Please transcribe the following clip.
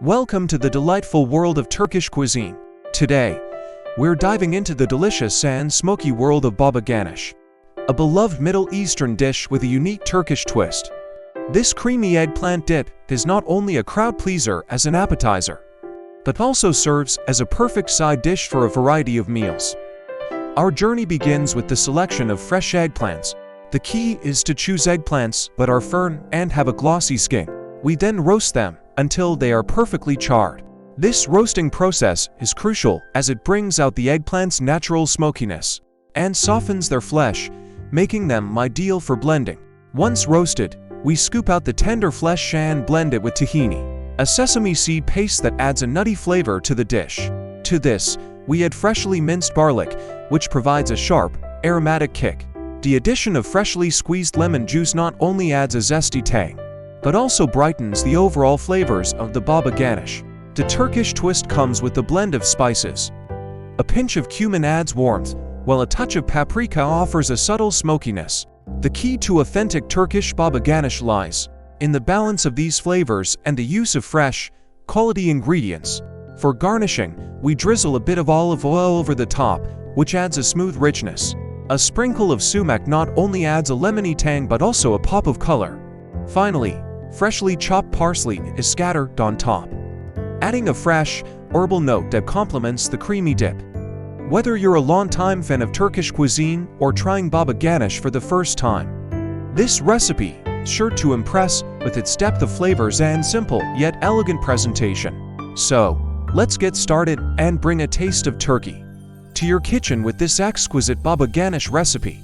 Welcome to the delightful world of Turkish cuisine. Today, we're diving into the delicious and smoky world of Baba Ganoush, a beloved Middle Eastern dish with a unique Turkish twist. This creamy eggplant dip is not only a crowd pleaser as an appetizer, but also serves as a perfect side dish for a variety of meals. Our journey begins with the selection of fresh eggplants. The key is to choose eggplants that are firm and have a glossy skin. We then roast them until they are perfectly charred. This roasting process is crucial as it brings out the eggplant's natural smokiness and softens their flesh, making them ideal for blending. Once roasted, we scoop out the tender flesh and blend it with tahini, a sesame seed paste that adds a nutty flavor to the dish. To this, we add freshly minced garlic, which provides a sharp, aromatic kick. The addition of freshly squeezed lemon juice not only adds a zesty tang, but also brightens the overall flavors of the Baba Ganoush. The Turkish twist comes with a blend of spices. A pinch of cumin adds warmth, while a touch of paprika offers a subtle smokiness. The key to authentic Turkish Baba Ganoush lies in the balance of these flavors and the use of fresh, quality ingredients. For garnishing, we drizzle a bit of olive oil over the top, which adds a smooth richness. A sprinkle of sumac not only adds a lemony tang but also a pop of color. Finally, freshly chopped parsley is scattered on top, adding a fresh, herbal note that complements the creamy dip. Whether you're a long-time fan of Turkish cuisine or trying Baba Ganoush for the first time, this recipe is sure to impress with its depth of flavors and simple yet elegant presentation. So, let's get started and bring a taste of Turkey to your kitchen with this exquisite Baba Ganoush recipe.